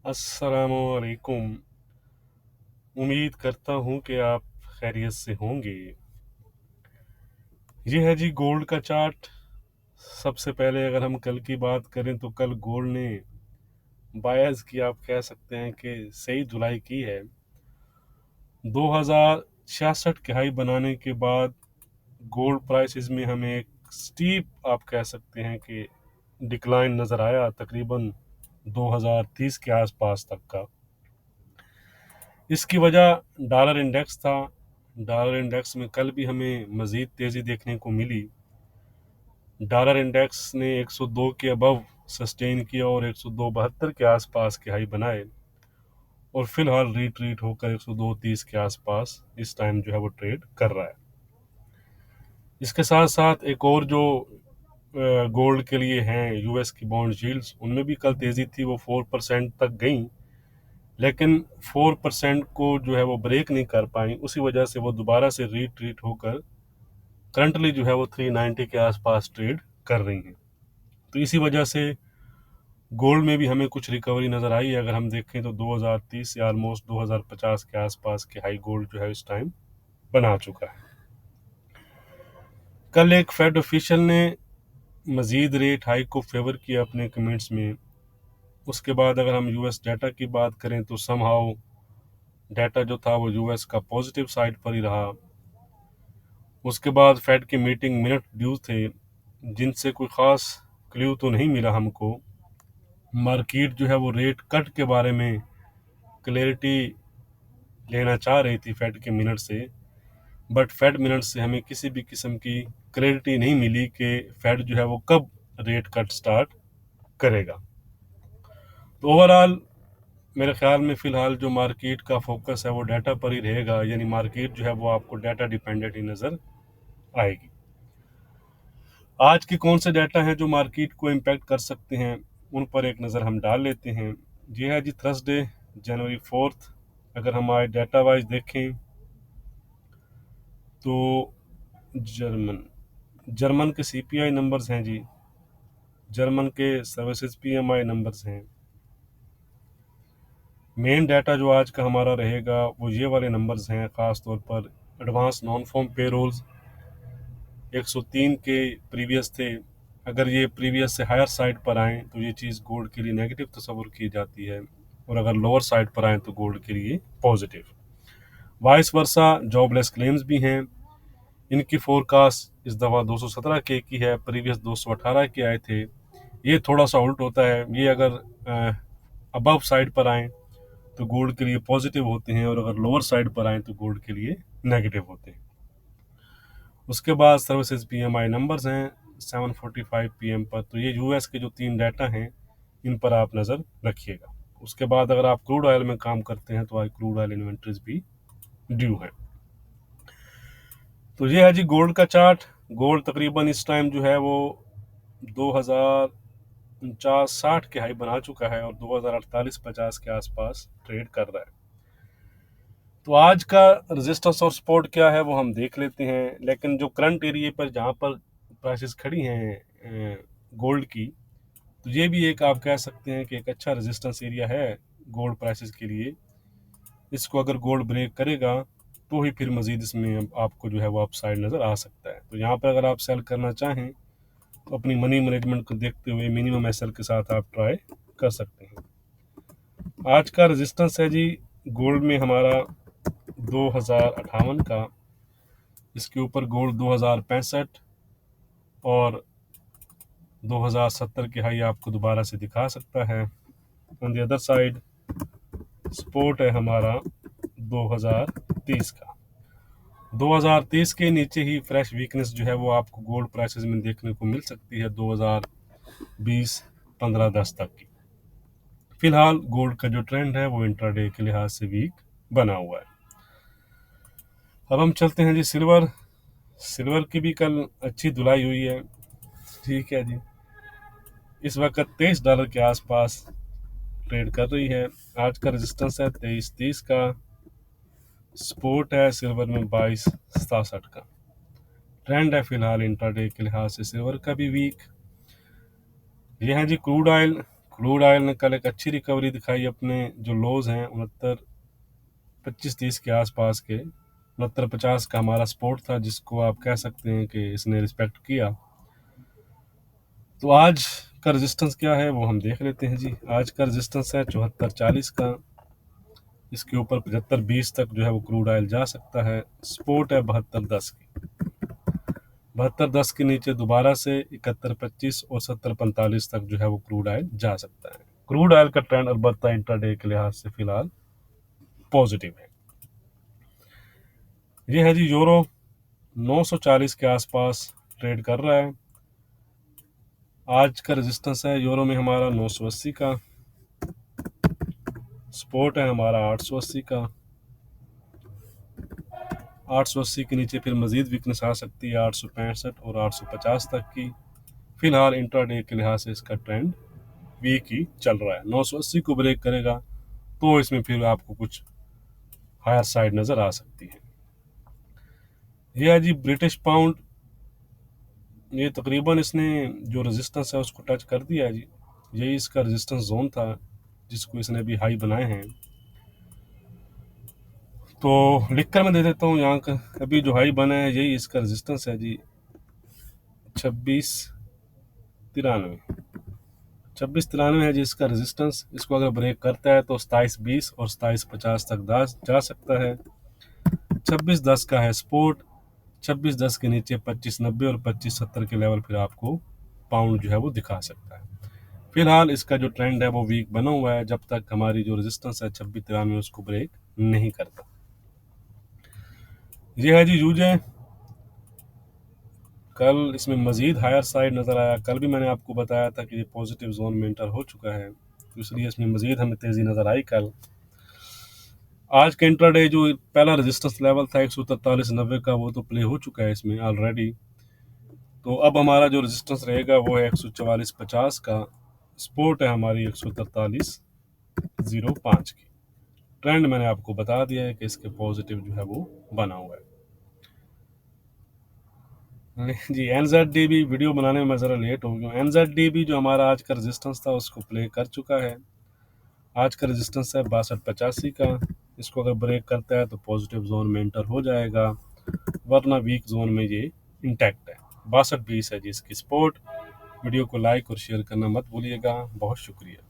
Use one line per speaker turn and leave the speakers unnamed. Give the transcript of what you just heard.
अस्सलामुअलैकुम। उम्मीद करता हूँ कि आप खैरियत से होंगे। ये है जी गोल्ड का चार्ट। सबसे पहले अगर हम कल की बात करें तो कल गोल्ड ने बायर्स की, आप कह सकते हैं कि सही धुलाई की है। 2066 के हाई बनाने के बाद गोल्ड प्राइसेस में हमें एक स्टीप, आप कह सकते हैं कि डिक्लाइन नज़र आया, तकरीबन 2030 के आसपास तक का। इसकी वजह डॉलर इंडेक्स था। डॉलर इंडेक्स में कल भी हमें मज़ीद तेज़ी देखने को मिली। डॉलर इंडेक्स ने 102 के अबव सस्टेन किया और 102.72 के आसपास के हाई बनाए, और फिलहाल रिट्रीट होकर 102.30 के आसपास इस टाइम जो है वो ट्रेड कर रहा है। इसके साथ साथ एक और जो गोल्ड के लिए हैं यूएस की बॉन्ड यील्ड्स, उनमें भी कल तेज़ी थी, वो 4% तक गई, लेकिन 4% को जो है वो ब्रेक नहीं कर पाई। उसी वजह से वो दोबारा से रिट्रीट होकर करंटली जो है वो 390 के आसपास ट्रेड कर रही हैं। तो इसी वजह से गोल्ड में भी हमें कुछ रिकवरी नज़र आई है। अगर हम देखें तो 2030 से ऑलमोस्ट 2050 के आसपास के हाई गोल्ड जो है इस टाइम बना चुका है। कल एक फेड ऑफिशियल ने मज़ीद रेट हाइक को फेवर किया अपने कमेंट्स में। उसके बाद अगर हम यूएस डाटा की बात करें तो समहाउ डाटा जो था वो यूएस का पॉजिटिव साइड पर ही रहा। उसके बाद फेड की मीटिंग मिनट ड्यू थे, जिनसे कोई ख़ास क्ल्यू तो नहीं मिला हमको। मार्केट जो है वो रेट कट के बारे में क्लैरिटी लेना चाह रही थी फेड के मिनट से, बट फेड मिनट से हमें किसी भी किस्म की क्लैरिटी नहीं मिली कि फेड जो है वो कब रेट कट स्टार्ट करेगा। तो ओवरऑल मेरे ख्याल में फ़िलहाल जो मार्केट का फोकस है वो डाटा पर ही रहेगा, यानी मार्केट जो है वो आपको डाटा डिपेंडेंट ही नज़र आएगी। आज के कौन से डाटा हैं जो मार्केट को इम्पैक्ट कर सकते हैं, उन पर एक नज़र हम डाल लेते हैं। ये है जी थर्सडे जनवरी 4। अगर हम आज डाटा वाइज देखें तो जर्मन जर्मन के सीपीआई नंबर्स हैं जी, जर्मन के सर्विसेज पीएमआई नंबर्स हैं। मेन डाटा जो आज का हमारा रहेगा वो ये वाले नंबर्स हैं, ख़ास तौर पर एडवांस नॉन फॉर्म पेरोल्स 103 के प्रीवियस थे। अगर ये प्रीवियस से हायर साइड पर आएँ तो ये चीज़ गोल्ड के लिए नेगेटिव तस्वुर की जाती है, और अगर लोअर साइड पर आएँ तो गोल्ड के लिए positive. Vice versa jobless claims भी हैं। इनकी फोरकास्ट इस दफ़ा 217 के की है, प्रीवियस 218 के आए थे। ये थोड़ा सा उल्ट होता है, ये अगर अबव साइड पर आएँ तो गोल्ड के लिए पॉजिटिव होते हैं, और अगर लोअर साइड पर आएँ तो गोल्ड के लिए नेगेटिव होते हैं। उसके बाद सर्विसेज पीएमआई नंबर्स हैं 7:45 पीएम पर। तो ये यूएस के जो 3 डाटा हैं इन पर आप नज़र रखिएगा। उसके बाद अगर आप क्रूड ऑयल में काम करते हैं तो आज क्रूड ऑयल इन्वेंट्रीज भी ड्यू है। तो ये है जी गोल्ड का चार्ट। गोल्ड तकरीबन इस टाइम जो है वो 2049-60 के हाई बना चुका है और 2048-50 के आसपास ट्रेड कर रहा है। तो आज का रेजिस्टेंस और सपोर्ट क्या है वो हम देख लेते हैं, लेकिन जो करंट एरिया पर जहाँ पर प्राइसेस खड़ी हैं गोल्ड की, तो ये भी एक, आप कह सकते हैं कि एक अच्छा रेजिस्टेंस एरिया है गोल्ड प्राइसेस के लिए। इसको अगर गोल्ड ब्रेक करेगा तो ही फिर मज़ीद इसमें आपको जो है वो अपसाइड नज़र आ सकता है। तो यहाँ पर अगर आप सेल करना चाहें तो अपनी मनी मैनेजमेंट को देखते हुए मिनिमम एसएल के साथ आप ट्राई कर सकते हैं। आज का रेजिस्टेंस है जी गोल्ड में हमारा 2058 का। इसके ऊपर गोल्ड 2065 और 2070 के हाई आपको दोबारा से दिखा सकता है। On the other side support है हमारा 2030 का। 2030 के नीचे ही फ्रेश वीकनेस जो है वो आपको गोल्ड प्राइसेस में देखने को मिल सकती है 2020 15-10 तक की। फिलहाल गोल्ड का जो ट्रेंड है वो इंट्राडे के लिहाज से वीक बना हुआ है। अब हम चलते हैं जी सिल्वर। सिल्वर की भी कल अच्छी धुलाई हुई है। ठीक है जी, इस वक्त $23 के आसपास ट्रेड कर रही है। आज का रेजिस्टेंस है 23.30 का। सपोर्ट है सिल्वर में 22.67 का। ट्रेंड है फिलहाल इंट्राडे के लिहाज से सिल्वर का भी वीक। ये है जी क्रूड ऑयल। क्रूड ऑयल ने कल एक अच्छी रिकवरी दिखाई, अपने जो लोज हैं 69-25-30 के आसपास के, 69-50 का हमारा सपोर्ट था, जिसको आप कह सकते हैं कि इसने रिस्पेक्ट किया। तो आज का रेजिस्टेंस क्या है वो हम देख लेते हैं जी। आज का रेजिस्टेंस है 74.40 का, इसके ऊपर 75.20 तक जो है वो क्रूड ऑयल जा सकता है। सपोर्ट है 72.10 की, 72.10 के नीचे दोबारा से 71.25 और 70.45 तक जो है वो क्रूड ऑयल जा सकता है। क्रूड ऑयल का ट्रेंड अलबत्ता इंट्राडे के लिहाज से फिलहाल पॉजिटिव है। ये है जी यूरो, 940 के आसपास ट्रेड कर रहा है। आज का रेजिस्टेंस है यूरो में हमारा 980 का, सपोर्ट है हमारा 880 का। 880 के नीचे फिर मजीद वीकनेस आ सकती है 865 और 850 तक की। फिलहाल इंट्राडे के लिहाज से इसका ट्रेंड वीक ही चल रहा है। 980 को ब्रेक करेगा तो इसमें फिर आपको कुछ हायर साइड नज़र आ सकती है। यह है जी ब्रिटिश पाउंड, ये तकरीबन इसने जो रेजिस्टेंस है उसको टच कर दिया है जी। यही इसका रेजिस्टेंस जोन था जिसको इसने अभी हाई बनाए हैं। तो लिख कर मैं दे देता हूँ, यहाँ का अभी जो हाई बना है यही इसका रेजिस्टेंस है जी, 2693 है जी इसका रेजिस्टेंस। इसको अगर ब्रेक करता है तो 2720 और 2750 तक जा सकता है। 2610 का है सपोर्ट, 2610 के नीचे 2590 और 2570 के लेवल फिर आपको पाउंड जो है वो दिखा सकता है। फिलहाल इसका जो ट्रेंड है वो वीक बना हुआ है जब तक हमारी जो रेजिस्टेंस है 2693 उसको ब्रेक नहीं करता। ये है जी यूजे, कल इसमें मजीद हायर साइड नज़र आया। कल भी मैंने आपको बताया था कि ये पॉजिटिव जोन में इंटर हो चुका है, तो इसलिए इसमें मजीद हमें तेज़ी नज़र आई कल। आज का इंट्राडे जो पहला रेजिस्टेंस लेवल था 143.90 का, वो तो प्ले हो चुका है इसमें ऑलरेडी। तो अब हमारा जो रेजिस्टेंस रहेगा वो है 144.50 का, सपोर्ट है हमारी 143.05 की। ट्रेंड मैंने आपको बता दिया है कि इसके पॉजिटिव जो है वो बना हुआ है जी। NZD वीडियो बनाने में मैं ज़रा लेट हो गया हूँ। NZD जो हमारा आज का रेजिस्टेंस था उसको प्ले कर चुका है। आज का रेजिस्टेंस है 62.85 का, इसको अगर ब्रेक करता है तो पॉजिटिव जोन में एंटर हो जाएगा, वरना वीक जोन में ये इंटैक्ट है। 62.20 है जी इसकी सपोर्ट। वीडियो को लाइक और शेयर करना मत भूलिएगा। बहुत शुक्रिया।